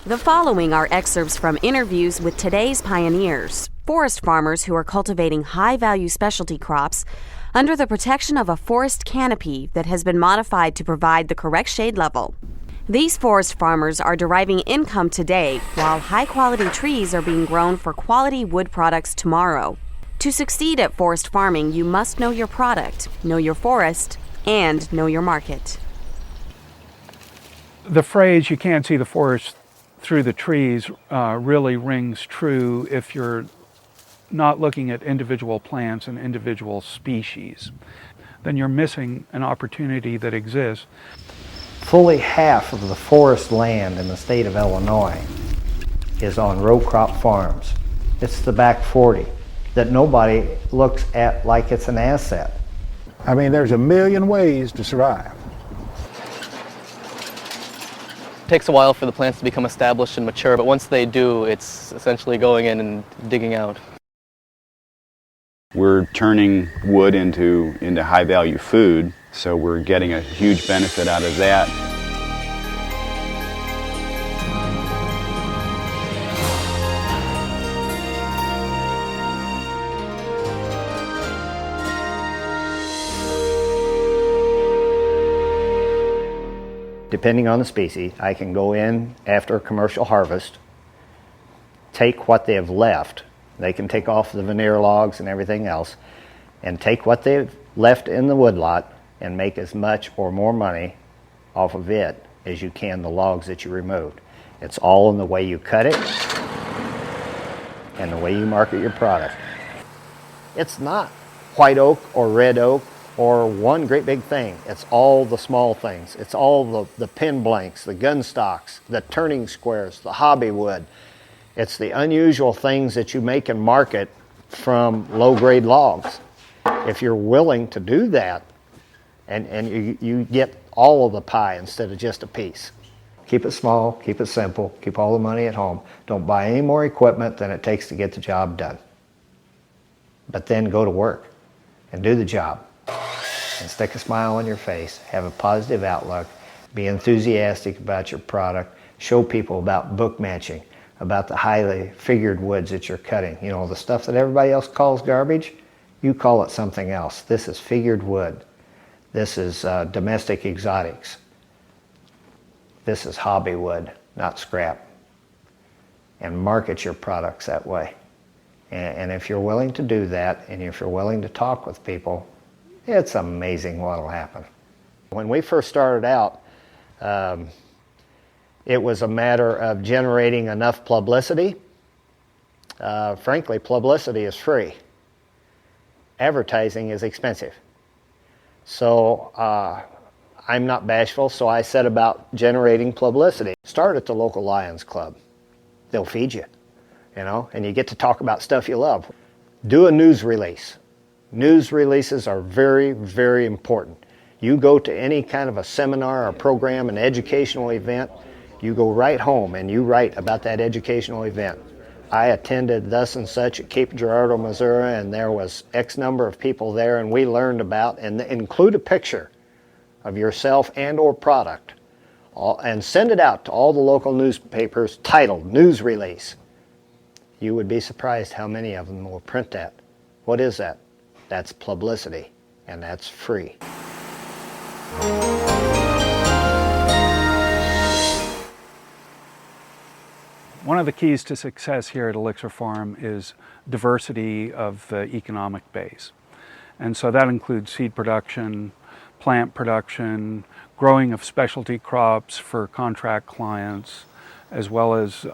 The following are excerpts from interviews with today's pioneers, forest farmers who are cultivating high-value specialty crops under the protection of a forest canopy that has been modified to provide the correct shade level. These forest farmers are deriving income today while high-quality trees are being grown for quality wood products tomorrow. To succeed at forest farming, you must know your product, know your forest, and know your market. The phrase, "you can't see the forest through the trees," really rings true if you're not looking at individual plants and individual species. Then you're missing an opportunity that exists. Fully half of the forest land in the state of Illinois is on row crop farms. It's the back 40 that nobody looks at like it's an asset. I mean, there's a million ways to survive. It takes a while for the plants to become established and mature, but once they do, it's essentially going in and digging out. We're turning wood into high-value food, so we're getting a huge benefit out of that. Depending on the species, I can go in after a commercial harvest, take what they have left. They can take off the veneer logs and everything else, and take what they've left in the woodlot and make as much or more money off of it as you can the logs that you removed. It's all in the way you cut it and the way you market your product. It's not white oak or red oak or one great big thing. It's all the small things. It's all the pin blanks, the gun stocks, the turning squares, the hobby wood. It's the unusual things that you make and market from low-grade logs. If you're willing to do that, and you get all of the pie instead of just a piece. Keep it small, keep it simple, keep all the money at home. Don't buy any more equipment than it takes to get the job done. But then go to work and do the job. And stick a smile on your face, have a positive outlook, be enthusiastic about your product, show people about book matching, about the highly figured woods that you're cutting. You know, the stuff that everybody else calls garbage, you call it something else. This is figured wood. This is domestic exotics. This is hobby wood, not scrap. And market your products that way. And if you're willing to do that, and if you're willing to talk with people, it's amazing what will happen. When we first started out, it was a matter of generating enough publicity. Frankly, publicity is free. Advertising is expensive. So I'm not bashful, so I set about generating publicity. Start at the local Lions Club. They'll feed you, you know, and you get to talk about stuff you love. Do a news release. News releases are very, very important. You go to any kind of a seminar or program, an educational event, you go right home and you write about that educational event. I attended thus and such at Cape Girardeau, Missouri, and there was X number of people there, and we learned about, and include a picture of yourself and or product, and send it out to all the local newspapers titled News Release. You would be surprised how many of them will print that. What is that? That's publicity, and that's free. One of the keys to success here at Elixir Farm is diversity of the economic base. And so that includes seed production, plant production, growing of specialty crops for contract clients, as well as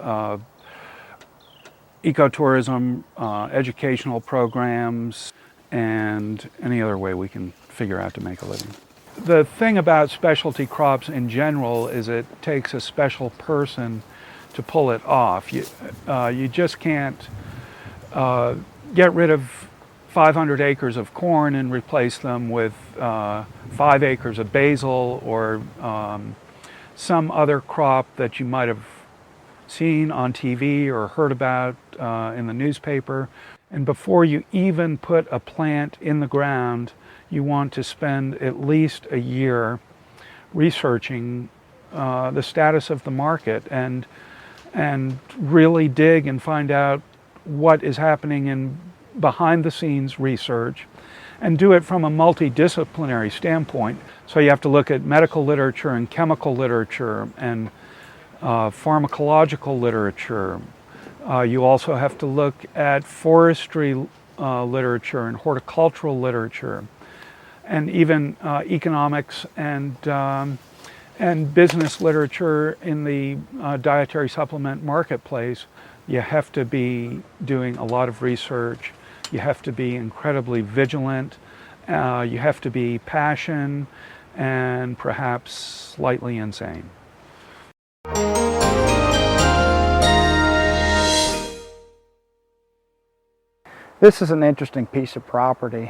ecotourism, educational programs, and any other way we can figure out to make a living. The thing about specialty crops in general is it takes a special person to pull it off. You just can't get rid of 500 acres of corn and replace them with 5 acres of basil or some other crop that you might have seen on TV or heard about in the newspaper. And before you even put a plant in the ground, you want to spend at least a year researching the status of the market and and really dig and find out what is happening in behind the scenes research, and do it from a multidisciplinary standpoint. So you have to look at medical literature and chemical literature and pharmacological literature. You also have to look at forestry literature and horticultural literature, and even economics and business literature in the dietary supplement marketplace. You have to be doing a lot of research. You have to be incredibly vigilant. You have to be passionate and perhaps slightly insane. This is an interesting piece of property.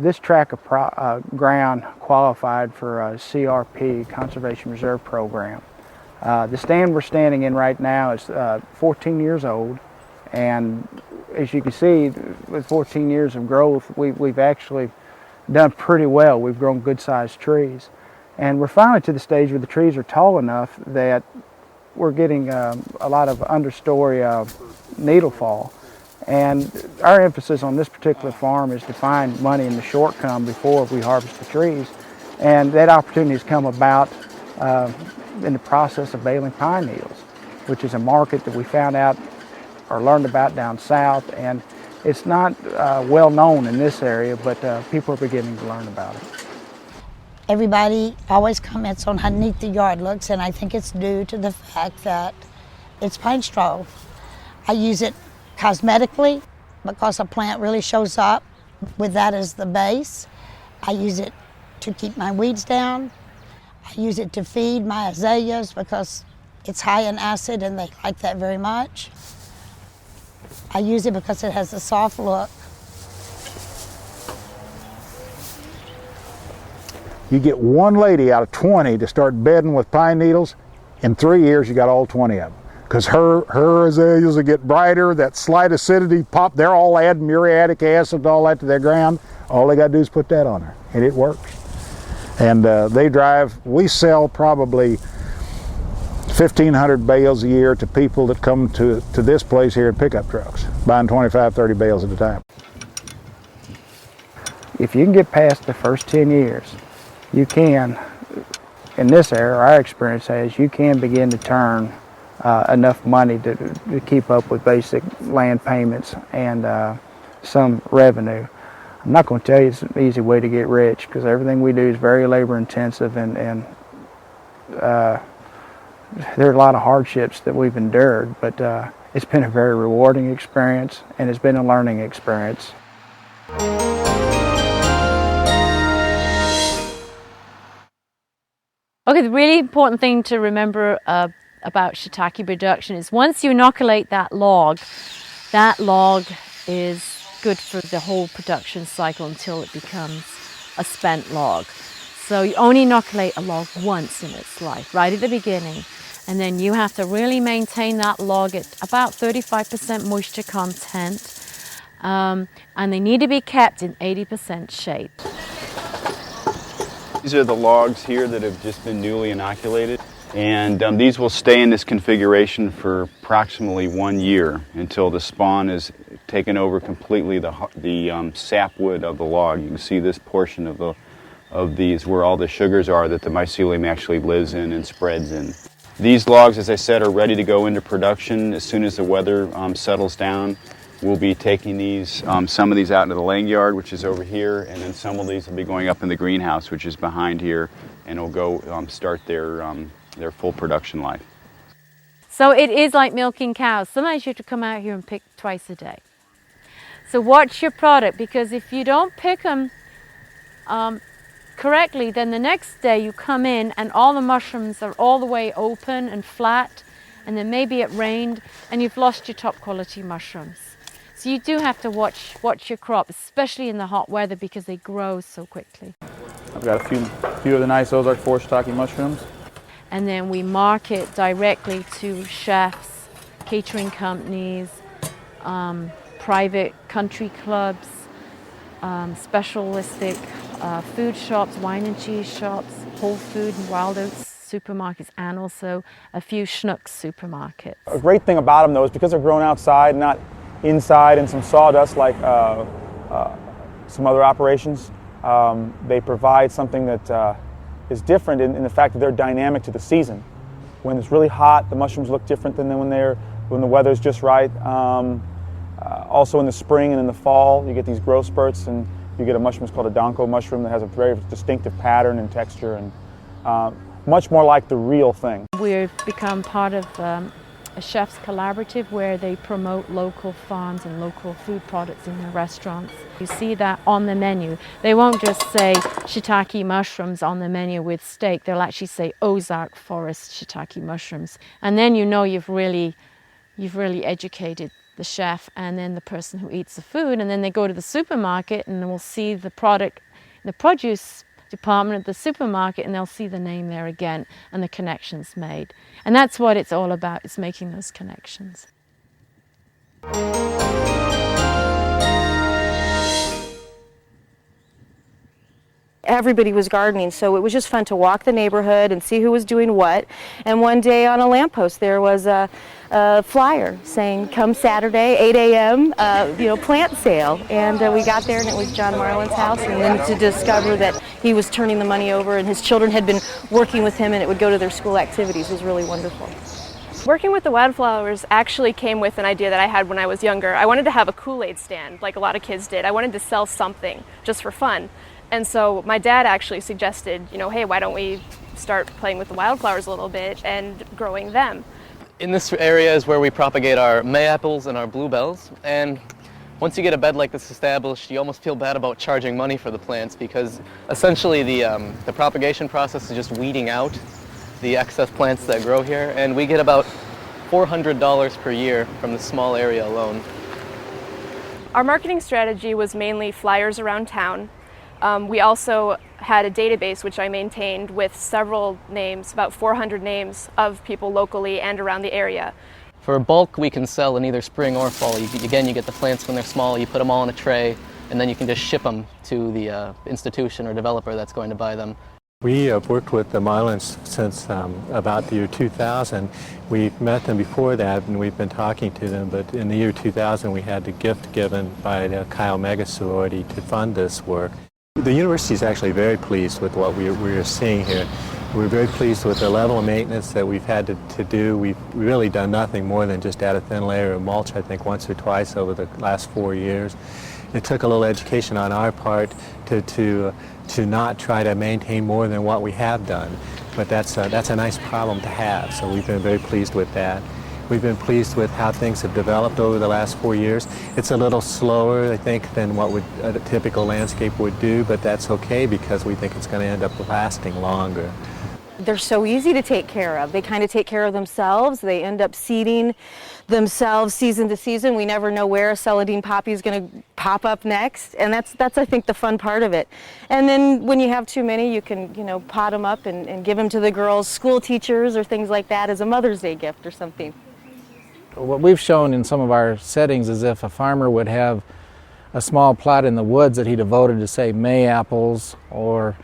This tract of ground qualified for a CRP, Conservation Reserve Program. The stand we're standing in right now is 14 years old, and as you can see, with 14 years of growth, we've actually done pretty well. We've grown good-sized trees, and we're finally to the stage where the trees are tall enough that we're getting a lot of understory needle fall. And our emphasis on this particular farm is to find money in the short term before we harvest the trees, and that opportunity has come about in the process of baling pine needles, which is a market that we found out or learned about down south, and it's not well known in this area, but people are beginning to learn about it. Everybody always comments on how neat the yard looks, and I think it's due to the fact that it's pine straw. I use it cosmetically because a plant really shows up with that as the base. I use it to keep my weeds down. I use it to feed my azaleas because it's high in acid and they like that very much. I use it because it has a soft look. You get one lady out of 20 to start bedding with pine needles, in 3 years you got all 20 of them. Because her azaleas will get brighter, that slight acidity pop, they're all adding muriatic acid and all that to their ground. All they got to do is put that on her, and it works. And we sell probably 1,500 bales a year to people that come to this place here in pickup trucks, buying 25, 30 bales at a time. If you can get past the first 10 years, you can, in this area, our experience has, you can begin to turn enough money to keep up with basic land payments and some revenue. I'm not going to tell you it's an easy way to get rich, because everything we do is very labor intensive, and there are a lot of hardships that we've endured, but it's been a very rewarding experience, and it's been a learning experience. Okay, the really important thing to remember about shiitake production is once you inoculate that log is good for the whole production cycle until it becomes a spent log. So you only inoculate a log once in its life, right at the beginning, and then you have to really maintain that log at about 35% moisture content, and they need to be kept in 80% shade. These are the logs here that have just been newly inoculated, and these will stay in this configuration for approximately 1 year until the spawn is taken over completely the sapwood of the log. You can see this portion of these where all the sugars are that the mycelium actually lives in and spreads in. These logs, as I said, are ready to go into production as soon as the weather settles down. We'll be taking these, some of these out into the laying yard, which is over here, and then some of these will be going up in the greenhouse, which is behind here, and will go start their full production life. So it is like milking cows. Sometimes you have to come out here and pick twice a day. So watch your product, because if you don't pick them correctly, then the next day you come in and all the mushrooms are all the way open and flat, and then maybe it rained and you've lost your top quality mushrooms. So you do have to watch your crop, especially in the hot weather, because they grow so quickly. I've got a few of the nice Ozark Forest shiitake mushrooms. And then we market directly to chefs, catering companies, private country clubs, specialistic food shops, wine and cheese shops, Whole Food and Wild Oats supermarkets and also a few Schnucks supermarkets. A great thing about them, though, is because they're grown outside, not inside in some sawdust like some other operations. They provide something that is different in the fact that they're dynamic to the season. When it's really hot, the mushrooms look different than when the weather's just right. Also in the spring and in the fall, you get these growth spurts, and you get a mushroom called a donko mushroom that has a very distinctive pattern and texture, and much more like the real thing. We've become part of a chef's collaborative where they promote local farms and local food products in their restaurants. You see that on the menu. They won't just say shiitake mushrooms on the menu with steak. They'll actually say Ozark Forest shiitake mushrooms. And then you know you've really educated the chef and then the person who eats the food, and then they go to the supermarket and we'll see the product, the produce department of the supermarket, and they'll see the name there again and the connections made. And that's what it's all about, is making those connections. Everybody was gardening, so it was just fun to walk the neighborhood and see who was doing what. And one day on a lamppost there was a flyer saying, "Come Saturday, 8 a.m., plant sale." And we got there and it was John Marlin's house, and then to discover that he was turning the money over and his children had been working with him and it would go to their school activities was really wonderful. Working with the wildflowers actually came with an idea that I had when I was younger. I wanted to have a Kool-Aid stand like a lot of kids did. I wanted to sell something just for fun. And so my dad actually suggested, hey, why don't we start playing with the wildflowers a little bit and growing them. In this area is where we propagate our May-apples and our bluebells. And once you get a bed like this established, you almost feel bad about charging money for the plants, because essentially the propagation process is just weeding out the excess plants that grow here. And we get about $400 per year from this small area alone. Our marketing strategy was mainly flyers around town. We also had a database which I maintained with several names, about 400 names of people locally and around the area. For bulk, we can sell in either spring or fall. You get the plants when they're small, you put them all in a tray, and then you can just ship them to the institution or developer that's going to buy them. We have worked with the Marlins since about the year 2000. We've met them before that and we've been talking to them, but in the year 2000 we had the gift given by the Chi Omega sorority to fund this work. The university is actually very pleased with what we're seeing here. We're very pleased with the level of maintenance that we've had to do. We've really done nothing more than just add a thin layer of mulch, I think, once or twice over the last 4 years. It took a little education on our part to not try to maintain more than what we have done, but that's a nice problem to have, so we've been very pleased with that. We've been pleased with how things have developed over the last 4 years. It's a little slower, I think, than what a typical landscape would do, but that's okay because we think it's going to end up lasting longer. They're so easy to take care of. They kind of take care of themselves. They end up seeding themselves season to season. We never know where a celandine poppy is going to pop up next, and that's I think the fun part of it. And then when you have too many, you can pot them up and give them to the girls' school teachers or things like that as a Mother's Day gift or something. What we've shown in some of our settings is if a farmer would have a small plot in the woods that he devoted to, say, May apples or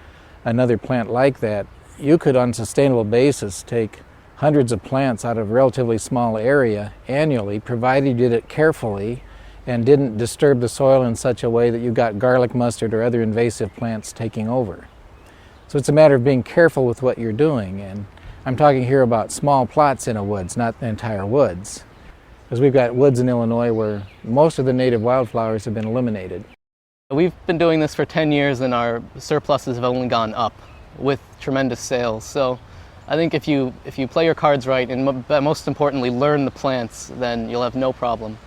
another plant like that, you could on a sustainable basis take hundreds of plants out of a relatively small area annually, provided you did it carefully and didn't disturb the soil in such a way that you got garlic mustard or other invasive plants taking over. So it's a matter of being careful with what you're doing, and I'm talking here about small plots in a woods, not the entire woods. Because we've got woods in Illinois where most of the native wildflowers have been eliminated. We've been doing this for 10 years and our surpluses have only gone up with tremendous sales. So I think if you play your cards right and most importantly learn the plants, then you'll have no problem.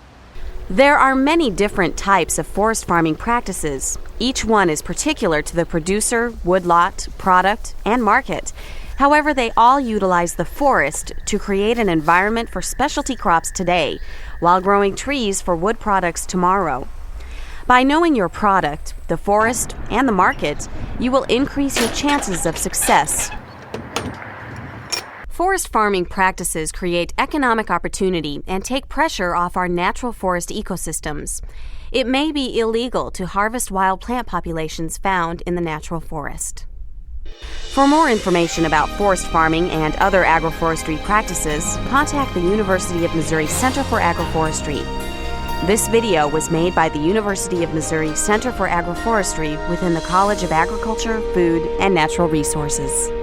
There are many different types of forest farming practices. Each one is particular to the producer, woodlot, product, and market. However, they all utilize the forest to create an environment for specialty crops today, while growing trees for wood products tomorrow. By knowing your product, the forest, and the market, you will increase your chances of success. Forest farming practices create economic opportunity and take pressure off our natural forest ecosystems. It may be illegal to harvest wild plant populations found in the natural forest. For more information about forest farming and other agroforestry practices, contact the University of Missouri Center for Agroforestry. This video was made by the University of Missouri Center for Agroforestry within the College of Agriculture, Food, and Natural Resources.